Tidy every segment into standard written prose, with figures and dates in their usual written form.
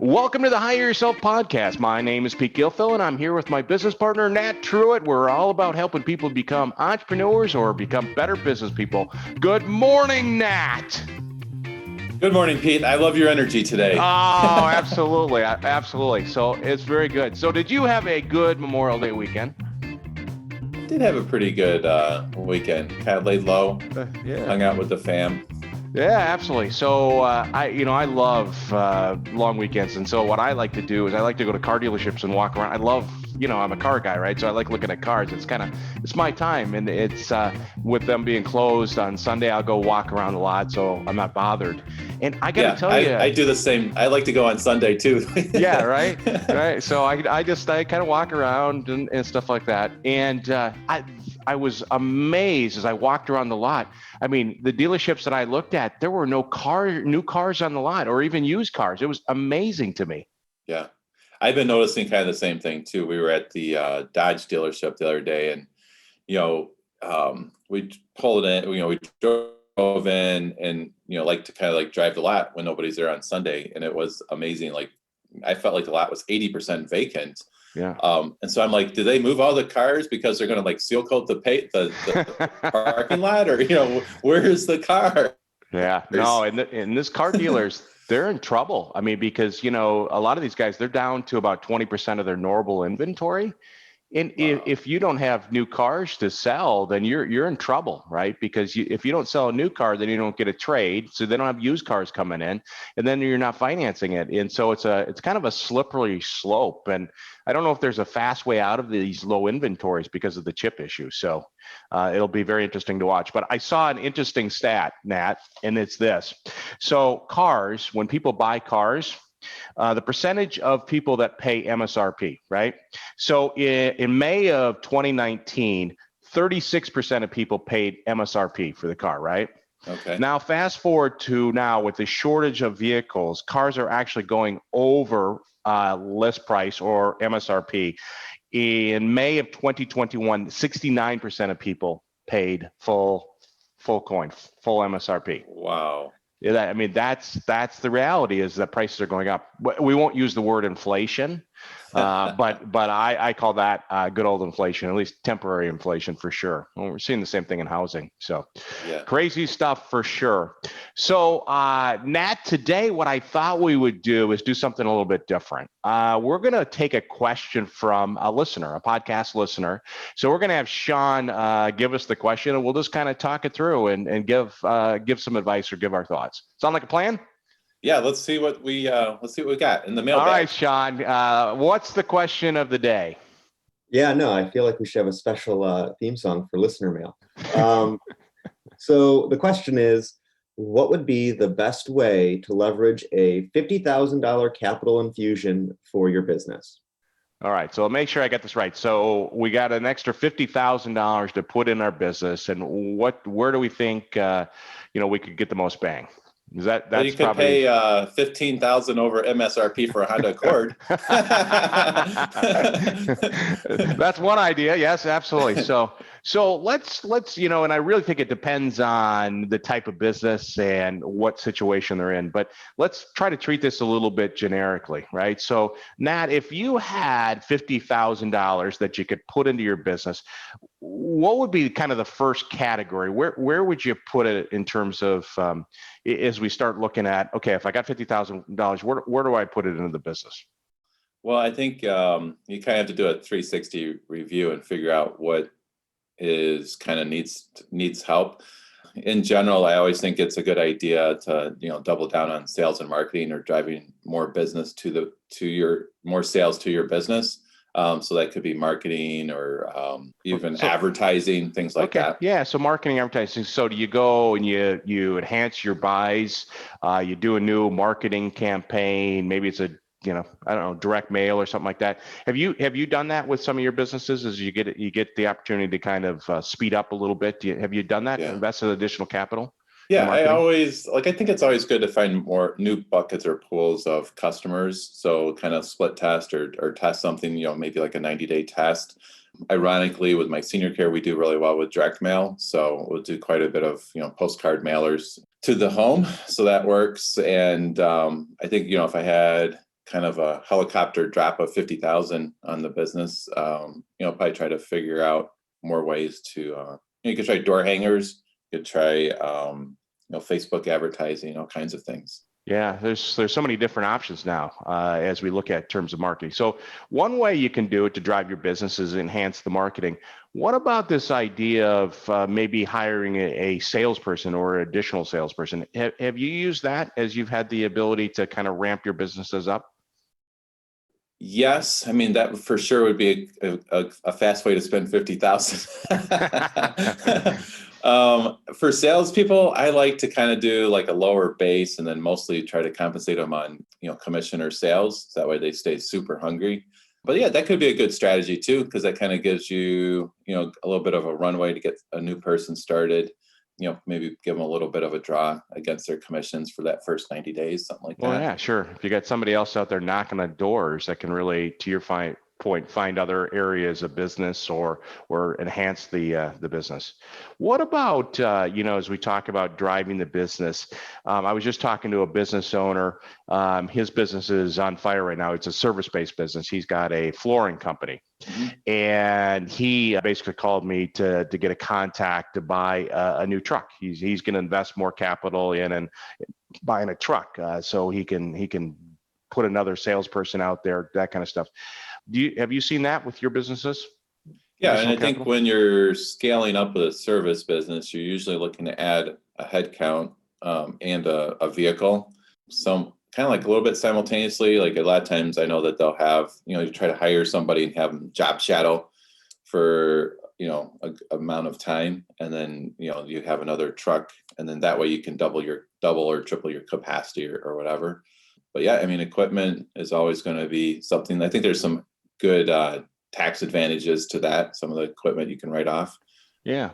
Welcome to the Hire Yourself podcast. My name is Pete Gilfill, and I'm here with my business partner, Nat Truitt. We're all about helping people become entrepreneurs or become better business people. Good morning, Nat. Good morning, Pete. I love your energy today. Oh, absolutely. Absolutely. So it's very good. So did you have a good Memorial Day weekend? Did have a pretty good weekend. Kind of laid low, hung out with the fam. Yeah, absolutely. So I love long weekends, and so what I like to do is I like to go to car dealerships and walk around. I love, I'm a car guy, right? So I like looking at cars. It's my time, and it's with them being closed on Sunday, I'll go walk around the lot, so I'm not bothered. And I got to tell you, I do the same. I like to go on Sunday too. Yeah, right. So I kind of walk around and stuff like that, and I was amazed as I walked around the lot. I mean, the dealerships that I looked at, there were no new cars on the lot or even used cars. It was amazing to me. Yeah. I've been noticing kind of the same thing too. We were at the Dodge dealership the other day, and, we pulled in, we drove in and, like to kind of like drive the lot when nobody's there on Sunday. And it was amazing. Like I felt like the lot was 80% vacant. Yeah. And so I'm like, do they move all the cars because they're going to like seal coat the parking lot, or, where's the car? Yeah, no. And this car dealers, they're in trouble. I mean, because, a lot of these guys, they're down to about 20% of their normal inventory. And Wow. if you don't have new cars to sell, then you're in trouble, right? Because if you don't sell a new car, then you don't get a trade. So they don't have used cars coming in, and then you're not financing it. And so it's kind of a slippery slope. And I don't know if there's a fast way out of these low inventories because of the chip issue. So it'll be very interesting to watch. But I saw an interesting stat, Nat, and it's this. So cars, when people buy cars, the percentage of people that pay MSRP, right? So in May of 2019, 36% of people paid MSRP for the car, right? Okay. Now, fast forward to now with the shortage of vehicles, cars are actually going over list price or MSRP. In May of 2021, 69% of people paid full coin, full MSRP. Wow. Yeah, I mean, that's the reality is that prices are going up. We won't use the word inflation, but I call that good old inflation, at least temporary inflation for sure. Well, we're seeing the same thing in housing. So Yeah. Crazy stuff for sure. So Nat, today what I thought we would do is do something a little bit different. We're going to take a question from a listener, a podcast listener. So we're going to have Sean give us the question, and we'll just kind of talk it through and give some advice or give our thoughts. Sound like a plan? Yeah, let's see what we got in the mailbag. All right, Sean. What's the question of the day? Yeah, no, I feel like we should have a special theme song for listener mail. So the question is, what would be the best way to leverage a $50,000 capital infusion for your business? All right, so I'll make sure I get this right. So we got an extra $50,000 to put in our business, and where do we think we could get the most bang? Is that's you could probably... pay $15,000 over MSRP for a Honda Accord. That's one idea. Yes, absolutely. So let's and I really think it depends on the type of business and what situation they're in. But let's try to treat this a little bit generically, right? So Nat, if you had $50,000 that you could put into your business, what would be kind of the first category? Where would you put it in terms of as we start looking at, okay, if I got $50,000, where do I put it into the business? Well, I think you kind of have to do a 360 review and figure out what is kind of needs help. In general, I always think it's a good idea to double down on sales and marketing, or driving more business more sales to your business. So that could be marketing or even advertising, things like that. Yeah. So marketing, advertising. So do you go and you enhance your buys? You do a new marketing campaign. Maybe it's a direct mail or something like that. Have you done that with some of your businesses? As you get the opportunity to kind of speed up a little bit? Have you done that? Yeah. Invested additional capital? Yeah, I think it's always good to find more new buckets or pools of customers. So kind of split test or test something, maybe like a 90-day test. Ironically, with my senior care, we do really well with direct mail. So we'll do quite a bit of, postcard mailers to the home. So that works. And I think, if I had kind of a helicopter drop of 50,000 on the business, probably try to figure out more ways to, you could try door hangers, you could try, Facebook advertising, all kinds of things. Yeah, there's so many different options now as we look at terms of marketing. So one way you can do it to drive your business is enhance the marketing. What about this idea of maybe hiring a salesperson or an additional salesperson? Have you used that as you've had the ability to kind of ramp your businesses up? Yes, I mean that for sure would be a fast way to spend 50,000. For salespeople, I like to kind of do like a lower base and then mostly try to compensate them on commission or sales. That way they stay super hungry. But yeah, that could be a good strategy too, because that kind of gives you a little bit of a runway to get a new person started. Maybe give them a little bit of a draw against their commissions for that first 90 days, something like that. Well, yeah, sure. If you got somebody else out there knocking on doors that can really, to your point, find other areas of business or enhance the business. What about as we talk about driving the business? I was just talking to a business owner. His business is on fire right now. It's a service-based business. He's got a flooring company. Mm-hmm. And he basically called me to get a contact to buy a new truck. He's going to invest more capital in and buying a truck so he can put another salesperson out there, that kind of stuff. Have you seen that with your businesses? Yeah, and I think when you're scaling up with a service business, you're usually looking to add a headcount and a vehicle. Some kind of like a little bit simultaneously. Like a lot of times I know that they'll have, you try to hire somebody and have them job shadow for, a amount of time. And then, you have another truck and then that way you can double or triple your capacity or whatever. But yeah, I mean, equipment is always going to be something. I think there's some good tax advantages to that. Some of the equipment you can write off. Yeah.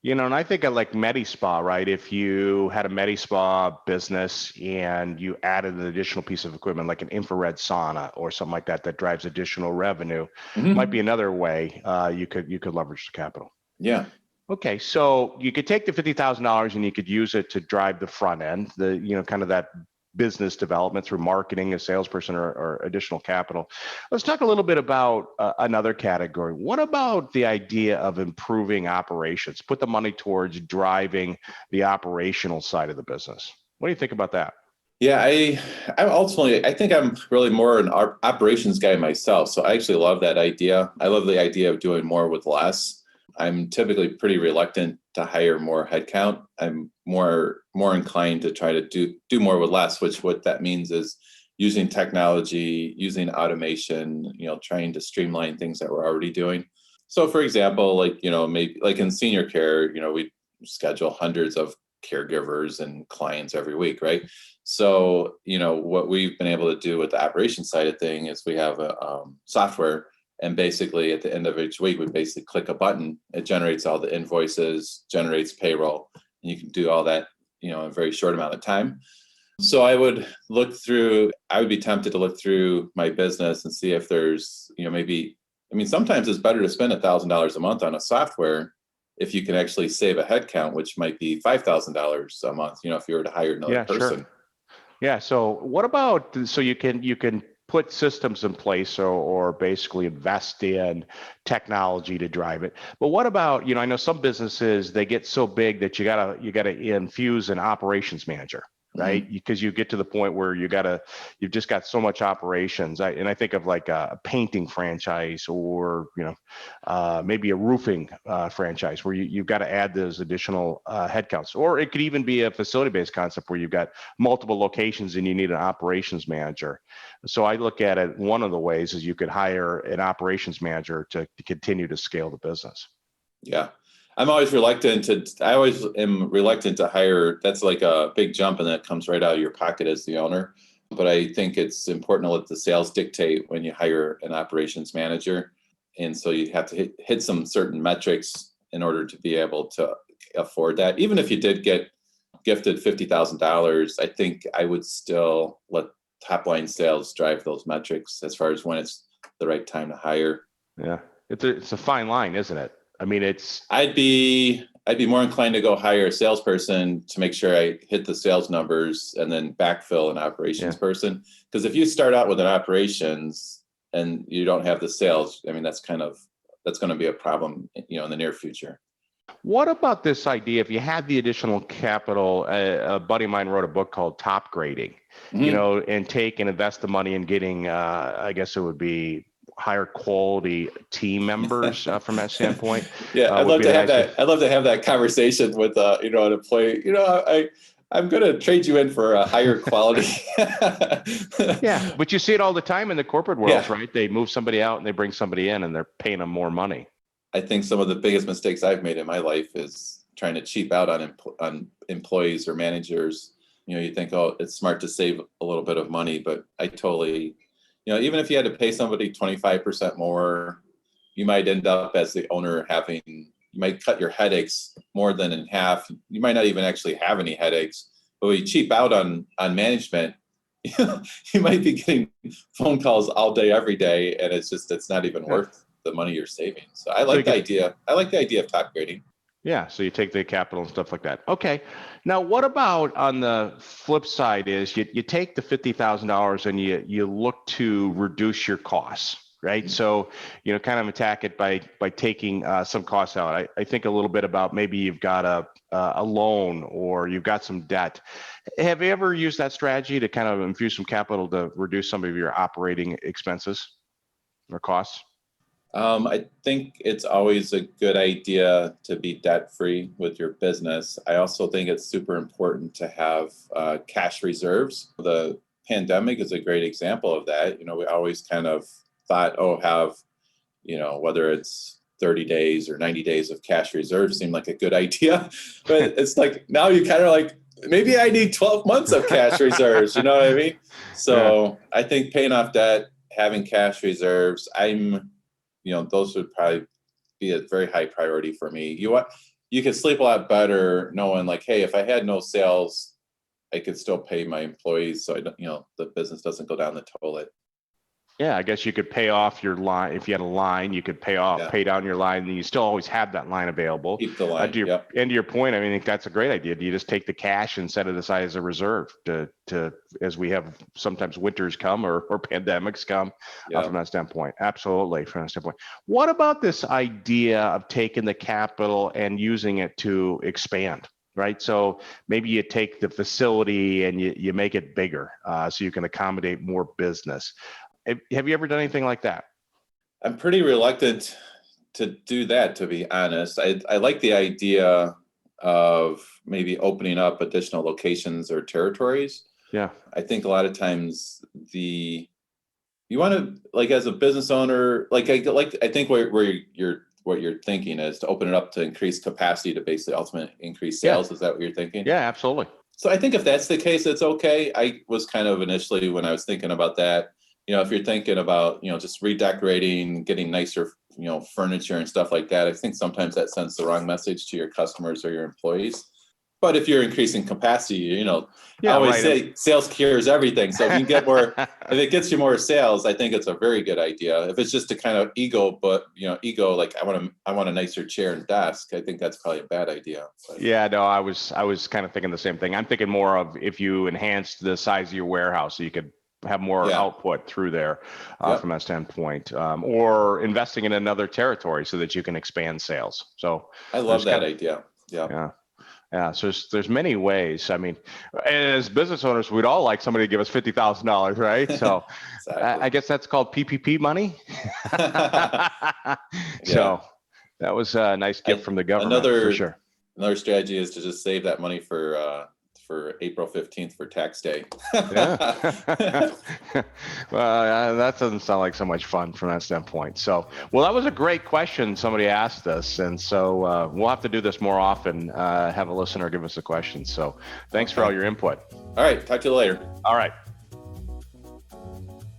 And I think of like MediSpa, right? If you had a MediSpa business and you added an additional piece of equipment like an infrared sauna or something like that drives additional revenue, might be another way you could leverage the capital. Yeah. Okay, so you could take the $50,000 and you could use it to drive the front end, kind of that business development through marketing, a salesperson or additional capital. Let's talk a little bit about another category. What about the idea of improving operations? Put the money towards driving the operational side of the business. What do you think about that? Yeah, I think I'm really more an operations guy myself. So I actually love that idea. I love the idea of doing more with less. I'm typically pretty reluctant to hire more headcount. I'm more inclined to try to do more with less, which what that means is using technology, using automation, trying to streamline things that we're already doing. So for example, maybe like in senior care, we schedule hundreds of caregivers and clients every week, right? So, what we've been able to do with the operations side of thing is we have a software. And basically at the end of each week, we basically click a button. It generates all the invoices, generates payroll, and you can do all that, in a very short amount of time. So I would be tempted to look through my business and see if there's, sometimes it's better to spend $1,000 a month on a software if you can actually save a headcount, which might be $5,000 a month, if you were to hire another person. Sure. Yeah. So what about, so you can put systems in place or basically invest in technology to drive it. But what about, I know some businesses, they get so big that you gotta infuse an operations manager, right? Because you get to the point where you've just got so much operations. I think of like a painting franchise or, maybe a roofing franchise where you've got to add those additional headcounts. Or it could even be a facility-based concept where you've got multiple locations and you need an operations manager. So I look at it, one of the ways is you could hire an operations manager to continue to scale the business. Yeah. I always am reluctant to hire. That's like a big jump and that comes right out of your pocket as the owner. But I think it's important to let the sales dictate when you hire an operations manager. And so you have to hit some certain metrics in order to be able to afford that. Even if you did get gifted $50,000, I think I would still let top line sales drive those metrics as far as when it's the right time to hire. Yeah, it's a fine line, isn't it? I mean, I'd be I'd be more inclined to go hire a salesperson to make sure I hit the sales numbers and then backfill an operations person. Because if you start out with an operations and you don't have the sales, I mean, that's going to be a problem, in the near future. What about this idea? If you had the additional capital, a buddy of mine wrote a book called Top Grading, and take and invest the money in getting, I guess it would be higher quality team members from that standpoint. Yeah, I'd love to have that. I'd love to have that conversation with, an employee. I'm going to trade you in for a higher quality. Yeah, but you see it all the time in the corporate world, right? They move somebody out and they bring somebody in, and they're paying them more money. I think some of the biggest mistakes I've made in my life is trying to cheap out on employees or managers. You think, oh, it's smart to save a little bit of money, but I totally, even if you had to pay somebody 25% more, you might end up as the owner you might cut your headaches more than in half. You might not even actually have any headaches, but when you cheap out on management, you might be getting phone calls all day, every day, and it's not even worth the money you're saving. So I like the idea. I like the idea of top grading. Yeah, so you take the capital and stuff like that. Okay. Now, what about on the flip side is you take the $50,000 and you look to reduce your costs, right? Mm-hmm. So, kind of attack it by taking some costs out. I think a little bit about maybe you've got a loan or you've got some debt. Have you ever used that strategy to kind of infuse some capital to reduce some of your operating expenses or costs? I think it's always a good idea to be debt-free with your business. I also think it's super important to have cash reserves. The pandemic is a great example of that. We always kind of thought, whether it's 30 days or 90 days of cash reserves seemed like a good idea. But it's like, now you kind of like, maybe I need 12 months of cash reserves. You know what I mean? So I think paying off debt, having cash reserves, those would probably be a very high priority for me. You could sleep a lot better knowing like, hey, if I had no sales, I could still pay my employees, so the business doesn't go down the toilet. Yeah, I guess you could pay off your line. If you had a line, you could pay down your line, and you still always have that line available. Keep the line. To your point, I think that's a great idea. Do you just take the cash and set it aside as a reserve to as we have sometimes winters come or pandemics come from that standpoint? Absolutely, from that standpoint. What about this idea of taking the capital and using it to expand? Right. So maybe you take the facility and you make it bigger so you can accommodate more business. Have you ever done anything like that? I'm pretty reluctant to do that, to be honest. I like the idea of maybe opening up additional locations or territories. Yeah. I think a lot of times you want to, like, as a business owner, I think where what you're thinking is to open it up to increase capacity to basically ultimately increase sales. Yeah. Is that what you're thinking? Yeah, absolutely. So I think if that's the case, it's okay. I was kind of initially, when I was thinking about that, if you're thinking about, just redecorating, getting nicer, furniture and stuff like that, I think sometimes that sends the wrong message to your customers or your employees. But if you're increasing capacity, I always say sales cures everything. So if you get more, if it gets you more sales, I think it's a very good idea. If it's just to kind of ego, like I want a nicer chair and desk, I think that's probably a bad idea. But. Yeah, no, I was kind of thinking the same thing. I'm thinking more of if you enhanced the size of your warehouse so you could have more output through there from that standpoint, or investing in another territory so that you can expand sales. So I love that idea. Yeah. So there's many ways. As business owners, we'd all like somebody to give us $50,000, right? So exactly. I guess that's called PPP money. So that was a nice gift from the government for sure. Another strategy is to just save that money for April 15th for tax day. Yeah. Well, that doesn't sound like so much fun from that standpoint. So, well, that was a great question somebody asked us. And so we'll have to do this more often, have a listener give us a question. So thanks for all your input. All right. Talk to you later. All right.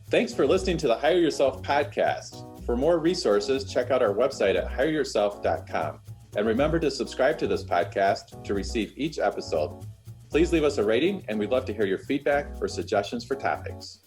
Thanks for listening to the Hire Yourself podcast. For more resources, check out our website at hireyourself.com. And remember to subscribe to this podcast to receive each episode. Please leave us a rating, and we'd love to hear your feedback or suggestions for topics.